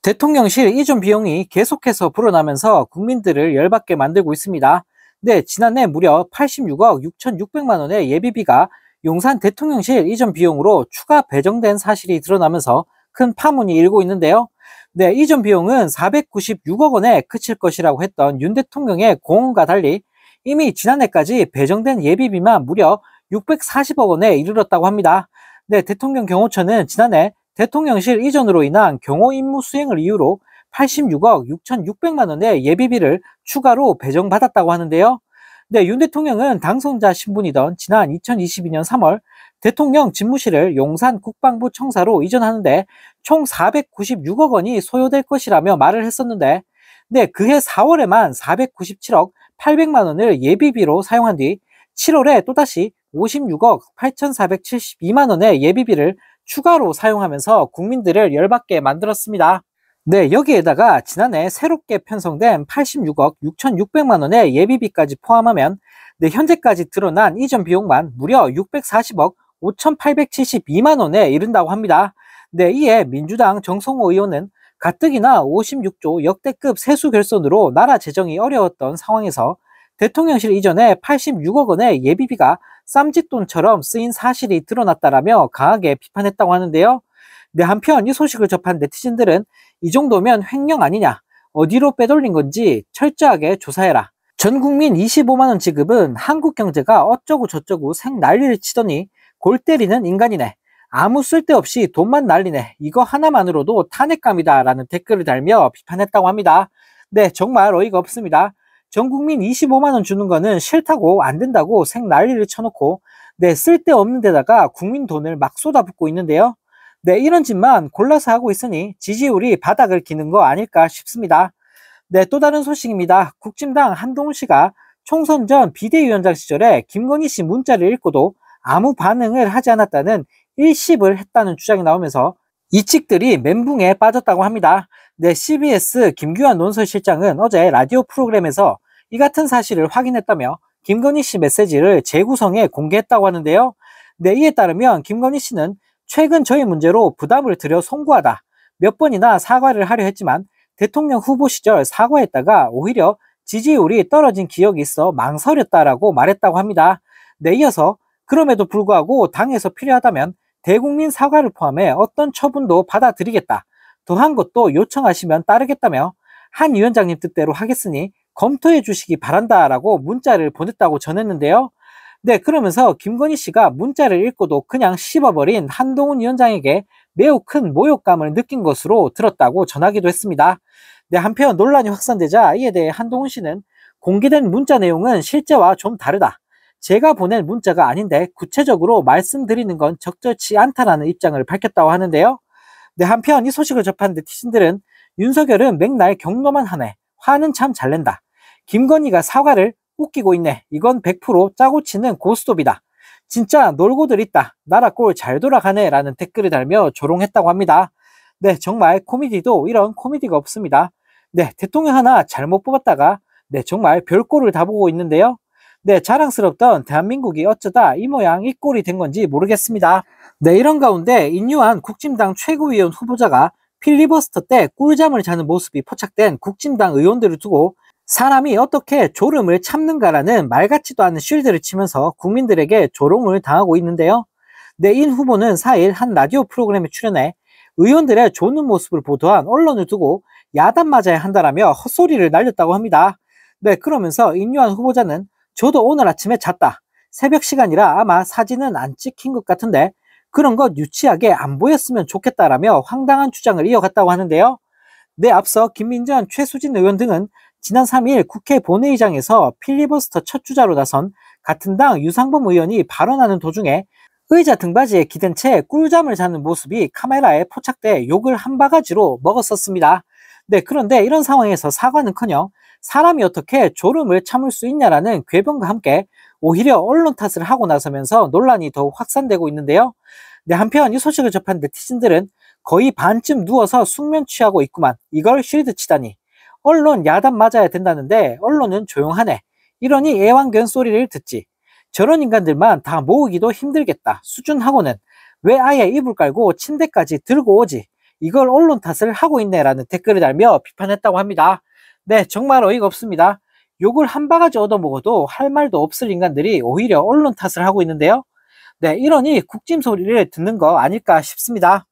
대통령실 이전 비용이 계속해서 불어나면서 국민들을 열받게 만들고 있습니다. 네, 지난해 무려 86억 6,600만 원의 예비비가 용산 대통령실 이전 비용으로 추가 배정된 사실이 드러나면서 큰 파문이 일고 있는데요. 네, 이전 비용은 496억 원에 그칠 것이라고 했던 윤 대통령의 공언과 달리 이미 지난해까지 배정된 예비비만 무려 640억 원에 이르렀다고 합니다. 네, 대통령 경호처는 지난해 대통령실 이전으로 인한 경호 임무 수행을 이유로 86억 6,600만 원의 예비비를 추가로 배정받았다고 하는데요. 네, 윤 대통령은 당선자 신분이던 지난 2022년 3월 대통령 집무실을 용산 국방부 청사로 이전하는데 총 496억 원이 소요될 것이라며 말을 했었는데, 네, 그해 4월에만 497억 800만 원을 예비비로 사용한 뒤 7월에 또다시 56억 8,472만 원의 예비비를 추가로 사용하면서 국민들을 열받게 만들었습니다. 네, 여기에다가 지난해 새롭게 편성된 86억 6,600만 원의 예비비까지 포함하면 네, 현재까지 드러난 이전 비용만 무려 640억 5,872만 원에 이른다고 합니다. 네, 이에 민주당 정성호 의원은 가뜩이나 56조 역대급 세수 결손으로 나라 재정이 어려웠던 상황에서 대통령실 이전에 86억 원의 예비비가 쌈짓돈처럼 쓰인 사실이 드러났다라며 강하게 비판했다고 하는데요. 네, 한편 이 소식을 접한 네티즌들은 이 정도면 횡령 아니냐, 어디로 빼돌린 건지 철저하게 조사해라, 전 국민 25만 원 지급은 한국 경제가 어쩌고 저쩌고 생 난리를 치더니 골 때리는 인간이네, 아무 쓸데없이 돈만 날리네, 이거 하나만으로도 탄핵감이다 라는 댓글을 달며 비판했다고 합니다. 네, 정말 어이가 없습니다. 전 국민 25만 원 주는 거는 싫다고 안 된다고 생 난리를 쳐놓고 네, 쓸데없는 데다가 국민 돈을 막 쏟아붓고 있는데요. 네, 이런 짓만 골라서 하고 있으니 지지율이 바닥을 기는 거 아닐까 싶습니다. 네, 또 다른 소식입니다. 국진당 한동훈 씨가 총선 전 비대위원장 시절에 김건희 씨 문자를 읽고도 아무 반응을 하지 않았다는 일십을 했다는 주장이 나오면서 이 측들이 멘붕에 빠졌다고 합니다. 네, CBS 김규환 논설실장은 어제 라디오 프로그램에서 이 같은 사실을 확인했다며 김건희 씨 메시지를 재구성해 공개했다고 하는데요. 네, 이에 따르면 김건희 씨는 최근 저희 문제로 부담을 드려 송구하다, 몇 번이나 사과를 하려 했지만 대통령 후보 시절 사과했다가 오히려 지지율이 떨어진 기억이 있어 망설였다라고 말했다고 합니다. 네, 이어서 그럼에도 불구하고 당에서 필요하다면 대국민 사과를 포함해 어떤 처분도 받아들이겠다, 더한 것도 요청하시면 따르겠다며 한 위원장님 뜻대로 하겠으니 검토해 주시기 바란다라고 문자를 보냈다고 전했는데요. 네, 그러면서 김건희 씨가 문자를 읽고도 그냥 씹어버린 한동훈 위원장에게 매우 큰 모욕감을 느낀 것으로 들었다고 전하기도 했습니다. 네, 한편 논란이 확산되자 이에 대해 한동훈 씨는 공개된 문자 내용은 실제와 좀 다르다, 제가 보낸 문자가 아닌데 구체적으로 말씀드리는 건 적절치 않다라는 입장을 밝혔다고 하는데요. 네, 한편 이 소식을 접한 네티즌들은 윤석열은 맥날 경로만 하네, 화는 참 잘 낸다, 김건희가 사과를 웃기고 있네, 이건 100% 짜고 치는 고스톱이다, 진짜 놀고들 있다, 나라 꼴 잘 돌아가네 라는 댓글을 달며 조롱했다고 합니다. 네, 정말 코미디도 이런 코미디가 없습니다. 네, 대통령 하나 잘못 뽑았다가 네, 정말 별꼴을 다 보고 있는데요. 네, 자랑스럽던 대한민국이 어쩌다 이 모양 이 꼴이 된 건지 모르겠습니다. 네, 이런 가운데 인유한 국진당 최고위원 후보자가 필리버스터 때 꿀잠을 자는 모습이 포착된 국진당 의원들을 두고 사람이 어떻게 졸음을 참는가라는 말 같지도 않은 쉴드를 치면서 국민들에게 조롱을 당하고 있는데요. 네, 인 후보는 4일 한 라디오 프로그램에 출연해 의원들의 조는 모습을 보도한 언론을 두고 야단 맞아야 한다라며 헛소리를 날렸다고 합니다. 네, 그러면서 인유한 후보자는 저도 오늘 아침에 잤다, 새벽 시간이라 아마 사진은 안 찍힌 것 같은데 그런 것 유치하게 안 보였으면 좋겠다라며 황당한 주장을 이어갔다고 하는데요. 네, 앞서 김민전, 최수진 의원 등은 지난 3일 국회 본회의장에서 필리버스터 첫 주자로 나선 같은 당 유상범 의원이 발언하는 도중에 의자 등받이에 기댄 채 꿀잠을 자는 모습이 카메라에 포착돼 욕을 한 바가지로 먹었었습니다. 네, 그런데 이런 상황에서 사과는커녕 사람이 어떻게 졸음을 참을 수 있냐라는 궤변과 함께 오히려 언론 탓을 하고 나서면서 논란이 더욱 확산되고 있는데요. 네, 한편 이 소식을 접한 네티즌들은 거의 반쯤 누워서 숙면 취하고 있구만, 이걸 쉴드 치다니, 언론 야단 맞아야 된다는데 언론은 조용하네, 이러니 애완견 소리를 듣지, 저런 인간들만 다 모으기도 힘들겠다 수준하고는 왜 아예 이불 깔고 침대까지 들고 오지, 이걸 언론 탓을 하고 있네라는 댓글을 달며 비판했다고 합니다. 네, 정말 어이가 없습니다. 욕을 한 바가지 얻어먹어도 할 말도 없을 인간들이 오히려 언론 탓을 하고 있는데요. 네, 이러니 국짐 소리를 듣는 거 아닐까 싶습니다.